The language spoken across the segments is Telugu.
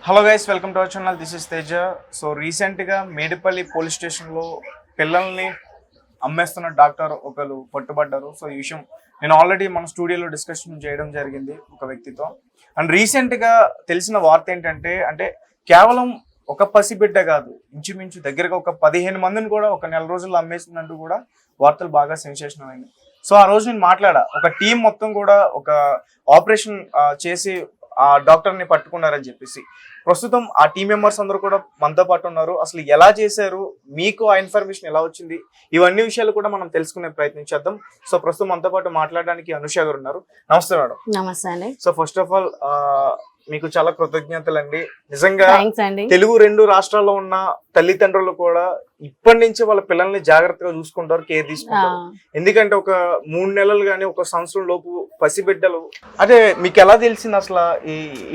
Hello guys, welcome to our channel. This is Teja. So రీసెంట్గా మేడిపల్లి పోలీస్ స్టేషన్లో పిల్లల్ని అమ్మేస్తున్న డాక్టర్ ఒకరు పట్టుబడ్డారు. సో ఈ విషయం నేను ఆల్రెడీ మన స్టూడియోలో డిస్కషన్ చేయడం జరిగింది ఒక వ్యక్తితో. అండ్ రీసెంట్గా తెలిసిన వార్త ఏంటంటే కేవలం ఒక పసిబిడ్డ కాదు, ఇంచుమించు దగ్గరగా ఒక 15 మందిని కూడా ఒక నెల రోజుల్లో అమ్మేసిందంటూ కూడా వార్తలు బాగా సెన్సేషనల్ అయినాయి. సో ఆ రోజు నేను మాట్లాడా, ఒక టీం మొత్తం కూడా ఒక ఆపరేషన్ చేసి ఆ డాక్టర్ని పట్టుకున్నారని చెప్పేసి. ప్రస్తుతం ఆ టీం మెంబర్స్ అందరూ కూడా మనతో పాటు ఉన్నారు. అసలు ఎలా చేశారు, మీకు ఆ ఇన్ఫర్మేషన్ ఎలా వచ్చింది, ఇవన్నీ విషయాలు కూడా మనం తెలుసుకునే ప్రయత్నం చేద్దాం. సో ప్రస్తుతం మనతో పాటు మాట్లాడడానికి అనుష గారు ఉన్నారు. నమస్తే మేడం. నమస్తే అండి. సో ఫస్ట్ ఆఫ్ ఆల్ మీకు చాలా కృతజ్ఞతలు అండి. నిజంగా అండి. తెలుగు 2 రాష్ట్రాల్లో ఉన్న తల్లిదండ్రులు కూడా ఇప్పటి నుంచి వాళ్ళ పిల్లల్ని జాగ్రత్తగా చూసుకుంటారు, కేర్ తీసుకుంటారు. ఎందుకంటే ఒక 3 నెలలు గానీ, ఒక సంవత్సరం లోపు పసిబిడ్డలు. అదే మీకు ఎలా తెలిసింది అసలు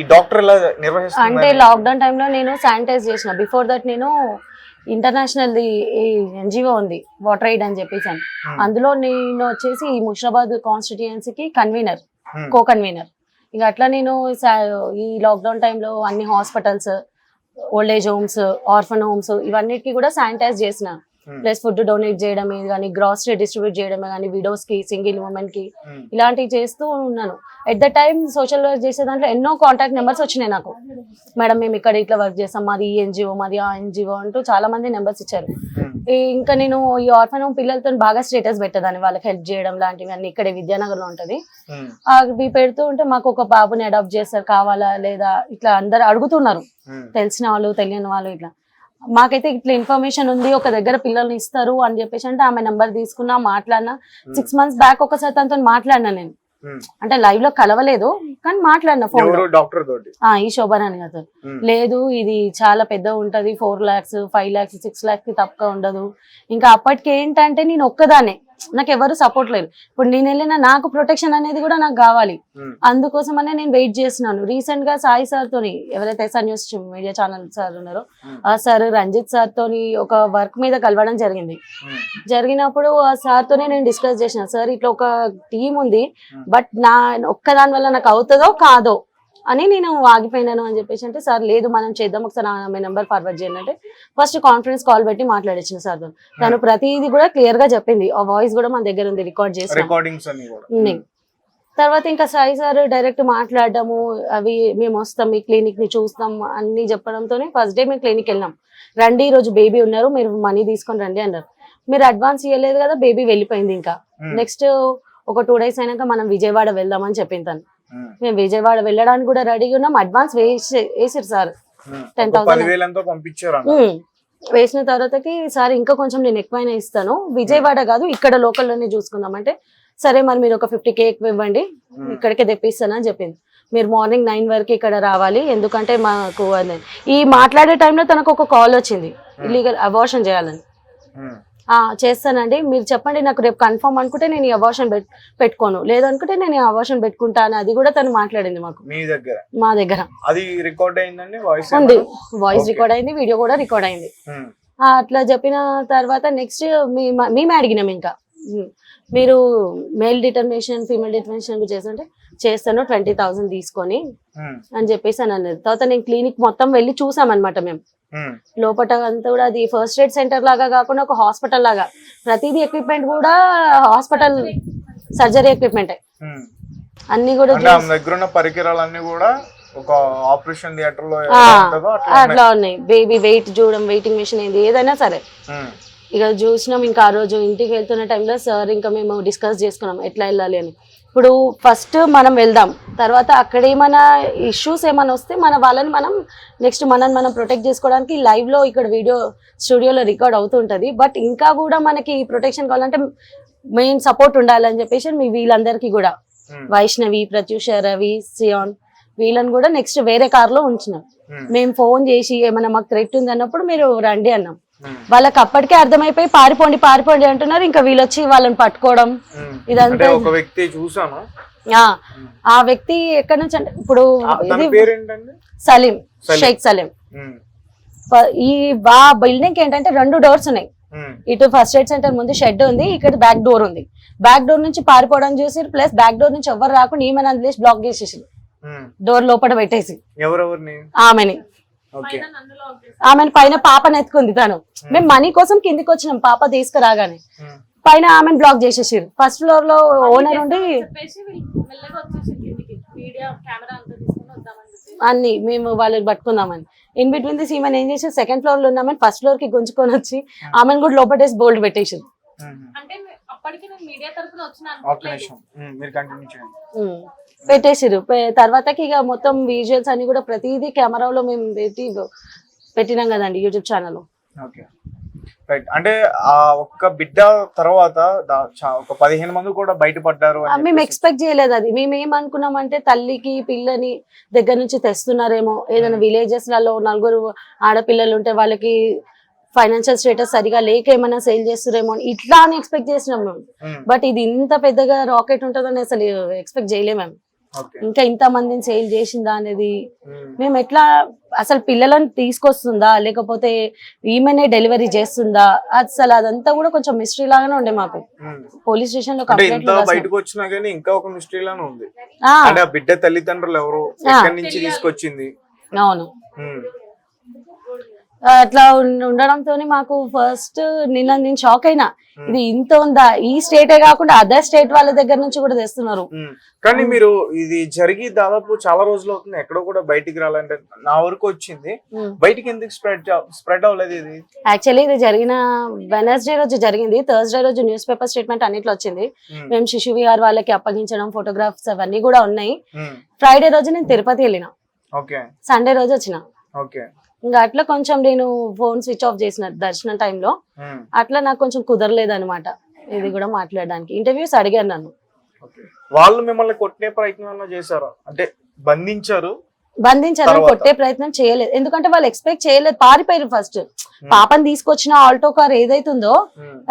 ఈ డాక్టర్ ఎలా నిర్వహిస్తారు? అంటే లాక్డౌన్ టైంలో నేను శానిటైజ్ చేసిన. బిఫోర్ దట్ నేను ఇంటర్నేషనల్ ఎన్జిఓ ఉంది, వాటర్ ఎయిడ్ అని చెప్పేసి, అందులో నేను వచ్చేసి ఈ ముషిరాబాద్ కాన్స్టిట్యుయెన్సీకి కన్వీనర్, కో కన్వీనర్. ఇక అట్లా నేను ఈ లాక్డౌన్ టైంలో అన్ని hospitals, old age homes, orphan homes ఇవన్నిటికి కూడా శానిటైజ్ చేసిన. ప్లస్ ఫుడ్ డొనేట్ చేయడమే కానీ, గ్రాసరీ డిస్ట్రిబ్యూట్ చేయడమే కానీ, విడోస్ కి, సింగిల్ ఉమెన్ కి ఇలాంటివి చేస్తూ ఉన్నాను. At the time social work చేసే దాంట్లో ఎన్నో కాంటాక్ట్ నెంబర్స్ వచ్చినాయి నాకు. మేడం మేము ఇక్కడ ఇట్లా వర్క్ చేస్తాం, మాది ఈ ఎన్జిఓ, మాది ఆ ఎన్జిఓ అంటూ చాలా మంది నెంబర్స్ ఇచ్చారు. ఇంకా నేను ఈ ఆర్ఫన్ హోమ్ పిల్లలతో బాగా స్టేటస్ పెట్టేదాన్ని, వాళ్ళకి హెల్ప్ చేయడం లాంటివి అన్ని. ఇక్కడే విద్యానగర్ లో ఉంటది. అవి పెడుతూ ఉంటే మాకు ఒక బాబుని అడాప్ట్ చేస్తారు, కావాలా లేదా ఇట్లా అందరు అడుగుతున్నారు, తెలిసిన వాళ్ళు తెలియని వాళ్ళు. ఇట్లా మాకైతే ఇట్లా ఇన్ఫర్మేషన్ ఉంది, ఒక దగ్గర పిల్లల్ని ఇస్తారు అని చెప్పేసి అంటే ఆమె నెంబర్ తీసుకున్నా, మాట్లాడినా. 6 months బ్యాక్ ఒకసారి తనతో మాట్లాడినా నేను. అంటే లైవ్ లో కలవలేదు కానీ మాట్లాడిన ఫోన్ డాక్టర్ తోటి. ఈ శోభరాణి గారు లేదు, ఇది చాలా పెద్ద ఉంటది, 4 lakhs 5 lakhs 6 lakhs కి తక్కువ ఉండదు. ఇంకా అప్పటికి ఏంటంటే నేను ఒక్కదానే, నాకు ఎవరు సపోర్ట్ లేరు. ఇప్పుడు నేను వెళ్ళినా నాకు ప్రొటెక్షన్ అనేది కూడా నాకు కావాలి. అందుకోసమనే నేను వెయిట్ చేస్తున్నాను. రీసెంట్ గా సాయి సార్ తోని, ఎవరైతే SR news media channel sir ఉన్నారో ఆ సార్ రంజిత్ సార్ తోని ఒక వర్క్ మీద కలవడం జరిగింది. జరిగినప్పుడు ఆ సార్ తోనే నేను డిస్కస్ చేసిన, సార్ ఇట్లా ఒక టీం ఉంది, బట్ నా ఒక్కదాని వల్ల నాకు అవుతుందో కాదో అని నేను ఆగిపోయినాను అని చెప్పేసి అంటే, సార్ లేదు మనం చేద్దాం, ఒకసారి ఆమె నెంబర్ ఫార్వర్డ్ చేయండి అంటే ఫస్ట్ కాన్ఫరెన్స్ కాల్ పెట్టి మాట్లాడించిన సార్ తో. తను ప్రతిదీ కూడా క్లియర్ గా చెప్పింది. ఆ వాయిస్ కూడా మన దగ్గర ఉంది, రికార్డ్ చేసి. తర్వాత ఇంకా సాయి సార్ డైరెక్ట్ మాట్లాడడము, అవి మేము వస్తాం, మీ క్లినిక్ ని చూస్తాం అన్ని చెప్పడంతోనే ఫస్ట్ డే మేము క్లినిక్ వెళ్ళాం. రండి, ఈ రోజు బేబీ ఉన్నారు, మీరు మనీ తీసుకొని రండి అన్నారు. మీరు అడ్వాన్స్ ఇవ్వలేదు కదా, బేబీ వెళ్ళిపోయింది. ఇంకా నెక్స్ట్ ఒక 2 days అయినాక మనం విజయవాడ వెళ్దామని చెప్పింది తను. మేము విజయవాడ వెళ్ళడానికి కూడా రెడీగా ఉన్నాం. అడ్వాన్స్ వేసారు సార్, 10,000 వేసిన తర్వాతకి సార్ ఇంకా కొంచెం నేను ఎక్కువైనా ఇస్తాను, విజయవాడ కాదు ఇక్కడ లోకల్లోనే చూసుకుందాం అంటే, సరే మరి మీరు ఒక 50K ఎక్కువ ఇవ్వండి, ఇక్కడికే తెప్పిస్తాను అని చెప్పింది. మీరు మార్నింగ్ 9 వరకు ఇక్కడ రావాలి, ఎందుకంటే మాకు ఈ మాట్లాడే టైంలో తనకు ఒక కాల్ వచ్చింది, ఇల్లీగల్ అబార్షన్ చేయాలని. చేస్తానండి, మీరు చెప్పండి, నాకు రేపు కన్ఫర్మ్ అనుకుంటే నేను ఈ అబార్షన్ పెట్టుకోను, లేదనుకుంటే నేను ఈ అబార్షన్ పెట్టుకుంటాను. అది కూడా తను మాట్లాడింది మాకు, మా దగ్గర ఉంది. వాయిస్ రికార్డ్ అయింది, వీడియో కూడా రికార్డ్ అయింది. అట్లా చెప్పిన తర్వాత నెక్స్ట్ మేము అడిగినాం, ఇంకా మీరు మేల్ డిటర్మినేషన్ ఫీమేల్ డిటర్మినేషన్ చేస్తుంటే చేస్తాను 20,000 తీసుకొని అని చెప్పేసి అని అన్నది. తర్వాత నేను క్లినిక్ మొత్తం వెళ్ళి చూసామన్నమాట. మేము లోపల అంతా కూడా అది ఫస్ట్ ఎయిడ్ సెంటర్ లాగా కాకుండా ఒక హాస్పిటల్ లాగా, ప్రతిదీ ఎక్విప్మెంట్ కూడా హాస్పిటల్ సర్జరీ ఎక్విప్మెంట్ అన్ని కూడా పరికరాలన్నీ కూడా ఒక ఆపరేషన్ థియేటర్ లో అట్లా ఉన్నాయి. బేబీ వెయిట్ చూడడం, వెయిటింగ్ మెషిన్ ఏంది ఏదైనా సరే ఇక చూసినాం. ఇంకా ఆ రోజు ఇంటికి వెళ్తున్న టైంలో సార్ ఇంకా మేము డిస్కస్ చేసుకున్నాం ఎట్లా వెళ్ళాలి అని. ఇప్పుడు ఫస్ట్ మనం వెళ్దాం, తర్వాత అక్కడ ఏమైనా ఇష్యూస్ ఏమైనా వస్తే మన వాళ్ళని మనం నెక్స్ట్ మనం ప్రొటెక్ట్ చేసుకోవడానికి లైవ్ లో ఇక్కడ వీడియో స్టూడియోలో రికార్డ్ అవుతుంటది. బట్ ఇంకా కూడా మనకి ప్రొటెక్షన్ కావాలంటే మెయిన్ సపోర్ట్ ఉండాలని చెప్పేసి మీ వీళ్ళందరికీ కూడా వైష్ణవి, ప్రత్యూష, రవి, సియాన్ వీళ్ళని కూడా నెక్స్ట్ వేరే కార్ లో ఉంచినాం. మేము ఫోన్ చేసి ఏమైనా మాకు థ్రెట్ ఉంది అన్నప్పుడు మీరు రండి అన్నాం. వాళ్ళకి అప్పటికే అర్థమైపోయి పారిపోండి పారిపోండి అంటున్నారు. ఇంకా వీళ్ళు వచ్చి వాళ్ళని పట్టుకోవడం ఇదంతా. ఒక వ్యక్తి చూసాను, ఆ వ్యక్తి ఎక్కడి నుంచి అంటే ఇప్పుడు సలీం, షేక్ సలీం. ఈ బిల్డింగ్ ఏంటంటే 2 doors ఉన్నాయి. ఇటు ఫస్ట్ ఎయిడ్ సెంటర్ ముందు షెడ్ ఉంది, ఇక్కడ బ్యాక్ డోర్ ఉంది. బ్యాక్ డోర్ నుంచి పారిపోవడం చూసి, ప్లస్ బ్యాక్ డోర్ నుంచి ఎవరు రాకుండా ఈమెను బ్లాక్ చేసేసి డోర్ లోపల పెట్టేసి ఆమెని ఓకే ఆమెను పైన పాపను ఎత్తుకుంది తను. మేము మనీ కోసం కిందికి వచ్చినాం పాప తీసుకురాగానే, పైన ఆమెను బ్లాక్ చేసేసారు. ఫస్ట్ ఫ్లోర్ లో ఓనర్ ఉండి అన్ని మేము వాళ్ళని పట్టుకుందామని ఇన్ బిట్వీన్ దిస్ ఈమెన్ ఏం చేసి సెకండ్ ఫ్లోర్ లో ఉన్నామని ఫస్ట్ ఫ్లోర్ కి గుంజుకొని వచ్చి ఆమెను కూడా లోపటేసి బోల్డ్ పెట్టేసారు. పెట్టేసారు. తర్వాతకి ఇక మొత్తం విజువల్స్ అన్ని కూడా ప్రతిదీ కెమెరాలో మేము పెట్టినాం కదండి యూట్యూబ్ ఛానల్. రైట్. అంటే ఆ ఒక్క బిడ్డ తర్వాత ఒక 15 మంది కూడా బయటపడ్డారు. మేము ఎక్స్పెక్ట్ చేయలేదు అది. మేము ఏమనుకున్నామంటే తల్లికి పిల్లని దగ్గర నుంచి తెస్తున్నారేమో, ఏదైనా విలేజెస్ లలో 4 ఆడపిల్లలు ఉంటే వాళ్ళకి ఫైనాన్షియల్ స్టేటస్ సరిగా లేక ఏమైనా సేల్ చేస్తారేమో ఇట్లా అని ఎక్స్పెక్ట్ చేసినాం మేము. బట్ ఇది ఇంత పెద్దగా రాకెట్ ఉంటుందని అసలు ఎక్స్పెక్ట్ చేయలేము మేము. ఇంకా ఇంత మందిని సేల్ చేసిందా అనేది మేము ఎట్లా, అసలు పిల్లలను తీసుకొస్తుందా లేకపోతే ఈమెనే డెలివరీ చేస్తుందా, అసలు అదంతా కూడా కొంచెం మిస్టరీ లాగానే ఉండే మాకు. పోలీస్ స్టేషన్ లో కంప్లైంట్ బయటకు వచ్చినా గానీ ఇంకా ఒక మిస్టరీ లానే ఉంది. అంటే ఆ బిడ్డ తల్లిదండ్రులు ఎవరు, ఎక్కడి నుంచి తీసుకొచ్చింది. అవును, అట్లా ఉండడంతో మాకు ఫస్ట్ నేను షాక్ అయినా, ఇది ఇంత ఉందా, ఈ స్టేటే కాకుండా అదర్ స్టేట్ వాళ్ళ దగ్గర నుంచి కూడా తెస్తున్నారు. కానీ మీరు ఇది జరిగి దాదాపు చాలా రోజులు అవుతుంది, ఎక్కడో కూడా బయటికి రాలంటే నా వరకు వచ్చింది, బయటికి ఎందుకు స్ప్రెడ్ అవ్వలేదు ఇది? యాక్చువల్లీ ఇది జరిగిన వెనస్డే రోజు జరిగింది, థర్స్డే రోజు న్యూస్ పేపర్ స్టేట్మెంట్ అన్నిట్లో వచ్చింది. మేము శిశు విహార్ వాళ్ళకి అప్పగించడం, ఫోటోగ్రాఫ్స్ అవన్నీ కూడా ఉన్నాయి. ఫ్రైడే రోజు నేను తిరుపతి వెళ్ళిన, సండే రోజు వచ్చిన. ఇంకా అట్లా కొంచెం నేను ఫోన్ స్విచ్ ఆఫ్ చేసిన దర్శనం టైంలో, అట్లా నాకు కొంచెం కుదరలేదు అనమాట ఇది కూడా మాట్లాడడానికి. ఇంటర్వ్యూస్ అడిగారు నన్ను. వాళ్ళు మిమ్మల్ని కొట్టే ప్రయత్నం చేశారు అంటే బంధించారు? కొట్టే ప్రయత్నం చేయలేదు, ఎందుకంటే వాళ్ళు ఎక్స్పెక్ట్ చేయలేదు, పారిపోయారు. ఫస్ట్ పాపని తీసుకొచ్చిన ఆల్టో కార్ ఏదైతుందో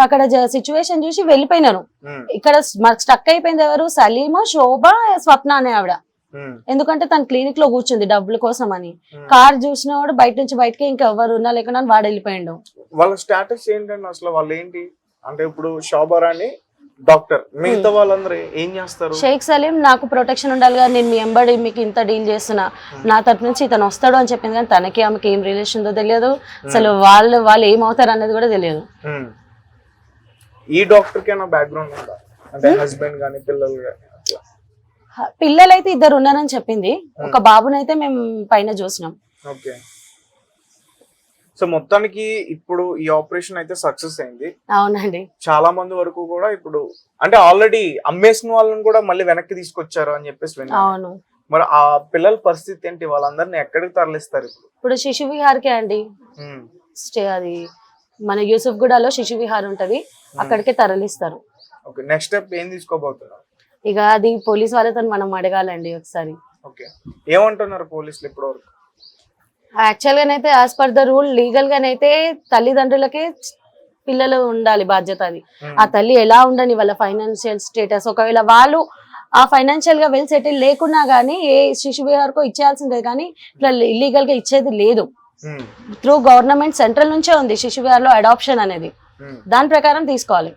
అక్కడ సిచ్యువేషన్ చూసి వెళ్ళిపోయినారు. ఇక్కడ స్టక్ అయిపోయింది ఎవరు, సలీమ, శోభ, స్వప్న అనే ఆవిడ. ఎందుకంటే తన క్లినిక్ లో కూర్చుంది డబ్బుల కోసం అని. కార్ చూసిన వాడు బయట నుంచి బయటకి ఇంకా ఎవరు ఉన్నా లేకుండా వాడు వెళ్ళిపోయిండు. వాళ్ళ స్టేటస్ ఏంటండి అసలు? వాళ్ళు ఏంటి అంటే ఇప్పుడు శోభరాని డాక్టర్, మిగతా వాళ్ళందరూ ఏం చేస్తారు? షేక్ సలీం నాకు ప్రొటెక్షన్ ఉండాలి కదా, నేను మీ ఎంబడి మీకు ఇంత డీల్ చేస్తున్నా, నా తరపు నుంచి ఇతను వస్తాడు అని చెప్పింది. కానీ తనకి ఆమెకి ఏం రిలేషన్ ఉందో తెలియదు, అసలు వాళ్ళు ఏమవుతారు అనేది కూడా తెలియదు. ఈ డాక్టర్ కి బ్యాక్గ్రౌండ్ ఉందా అంటే హస్బెండ్ గానీ పిల్లలు గానీ? పిల్లలైతే 2 ఉన్నారని చెప్పింది, ఒక బాబునైతే మేము పైన చూసినాం. ఓకే. సో మొత్తానికి ఇప్పుడు ఈ ఆపరేషన్ అయితే సక్సెస్ అయింది. అవునండి. చాలా మంది వరకు కూడా ఇప్పుడు అంటే ఆల్రెడీ అమ్మేసిన వాళ్ళని కూడా మళ్ళీ వెనక్కి తీసుకొచ్చారు అని చెప్పేసి విన్నాను. అవును. మరి ఆ పిల్లల పరిస్థితి ఏంటి? వాళ్ళందరినీ ఎక్కడికి తరలిస్తారు ఇప్పుడు శిశు విహార్కే అండి. అది మన యూసుఫ్ గూడలో శిశు విహార్ ఉంటది, అక్కడికే తరలిస్తారు. ఓకే. నెక్స్ట్ స్టెప్ ఏం తీసుకోబోతున్నారు? ఇక అది పోలీస్ వాళ్ళతో మనం అడగాలండి ఒకసారి. ఓకే. ఏమంటున్నారు పోలీసులు ఇప్పుడు వరకు? యాక్చువల్ గానైతే as per the rule legal గానైతే తల్లిదండ్రులకే పిల్లలు ఉండాలి బాధ్యత. అది ఆ తల్లి ఎలా ఉండని వాళ్ళ ఫైనాన్షియల్ స్టేటస్, ఒకవేళ వాళ్ళు ఆ ఫైనాన్షియల్ గా వెల్ సెటిల్ లేకున్నా గానీ ఏ శిశు విహార్కో ఇచ్చేయాల్సిందే, కానీ ఇట్లా ఇల్లీగల్ గా ఇచ్చేది లేదు. త్రూ గవర్నమెంట్ సెంట్రల్ నుంచే ఉంది శిశు విహార్ లో అడాప్షన్ అనేది, దాని ప్రకారం తీసుకోవాలి.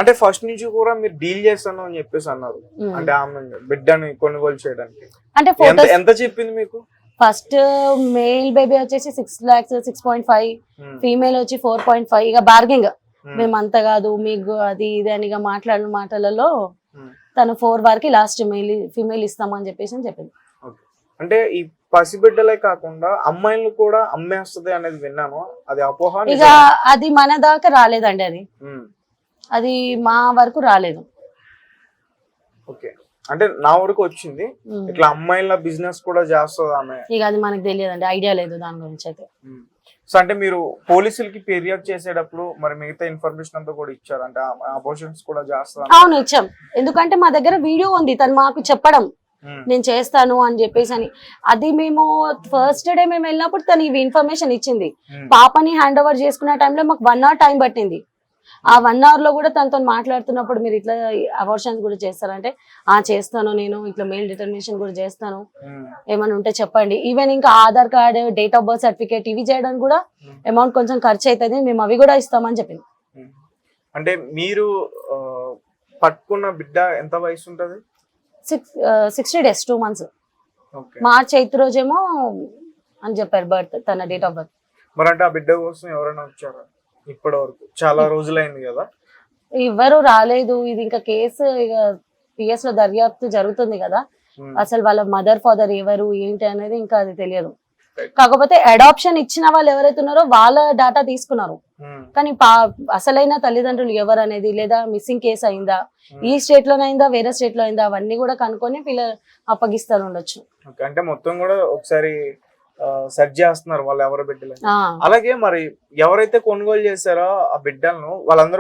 అంటే ఫస్ట్ నుంచి కూడా మీరు డీల్ చేస్తాను అని చెప్పేసి అన్నారు, అంటే ఆమె బిడ్డని కొనుగోలు చేయడానికి. అంటే ఎంత చెప్పింది మీకు? ఫస్ట్ మేల్ బేబీ వచ్చేసి 6 lakhs 6.5, ఫీమేల్ వచ్చి 4.5. ఇక బార్గింగ్ మేము అంత కాదు మీకు అది ఇది అని మాట్లాడిన మాటలలో తను 4 వరకు లాస్ట్ ఫీమేల్ ఇస్తామని చెప్పేసి చెప్పింది. అంటే ఈ పసిబిడ్డలే కాకుండా అమ్మాయిలు కూడా అమ్మేస్తుంది అనేది విన్నాను, అది అపోహ? ఇక అది మన దాకా రాలేదండి, అది మా వరకు రాలేదు. ఓకే. అంటే నా వరకు వచ్చింది ఇట్లా అమ్మాయిల బిజినెస్ కూడా చేస్తుంది ఆమె. ఇక అది మనకు తెలియదండి, ఐడియా లేదు దాని గురించి అయితే. సో అంటే మీరు పోలీసులకి ఫిర్యాదు చేసేటప్పుడు మరి మిగతా ఇన్ఫర్మేషన్ అంతా కూడా ఇచ్చారు, అంటే అబోర్షన్స్ కూడా చేస్తారు? అవును, ఇచ్చాం. ఎందుకంటే మా దగ్గర వీడియో ఉంది తను మాకు చెప్పడం నేను చేస్తాను అని చెప్పేసి అని. అది మేము ఫస్ట్ డే మేము వెళ్ళినప్పుడు తను ఇవి ఇన్ఫర్మేషన్ ఇచ్చింది. పాపని హ్యాండ్ ఓవర్ చేసుకునే టైంలో మాకు 1 hour టైం పట్టింది. ఆ 1 hour లో కూడా తనతో మాట్లాడుతున్నప్పుడు మీరు ఇట్లా అబార్షన్స్ కూడా చేస్తారంటే చేస్తాను, నేను ఇట్లా మెయిల్ డిటర్మినేషన్ కూడా చేస్తాను, ఏమైనా ఉంటే చెప్పండి. ఈవెన్ ఇంకా Aadhaar card, date of birth certificate ఇవి చేయడానికి కూడా అమౌంట్ కొంచెం ఖర్చు అవుతుంది, మేము అవి కూడా ఇస్తామని చెప్పింది. అంటే మీరు పట్టుకున్న బిడ్డ ఎంత వయసు ఉంటుంది? 60 days 2 months. మార్చ్ 8th రోజేమో అని చెప్పారు బర్త్, తన డేట్ ఆఫ్ బర్త్. మరి అంటే ఆ బిడ్డ కోసం ఎవరైనా వచ్చారా ఇప్పటి వరకు? చాలా రోజులైంది కదా. ఎవ్వరు రాలేదు. ఇది ఇంకా కేసు ఇక పిఎస్ లో దర్యాప్తు జరుగుతుంది కదా, అసలు వాళ్ళ మదర్ ఫాదర్ ఎవరు ఏంటి అనేది ఇంకా అది తెలియదు. కాకపోతే అడాప్షన్ ఇచ్చిన వాళ్ళు ఎవరైతే ఉన్నారో వాళ్ళ డాటా తీసుకున్నారు, కానీ అసలైన తల్లిదండ్రులు ఎవరు అనేది, లేదా మిస్సింగ్ కేసు అయిందా, ఈ స్టేట్ లోనైందా వేరే స్టేట్ లో అయిందా, అవన్నీ కూడా కనుక్కొని పిల్లలు అప్పగిస్తారు ఉండొచ్చు. అంటే మొత్తం కూడా ఒకసారి సెర్చ్ చేస్తున్నారు వాళ్ళు ఎవరి బిడ్డలు. ఆ. అలాగే మరి ఎవరైతే కొనుగోలు చేశారో ఆ బిడ్డలను వాళ్ళందరూ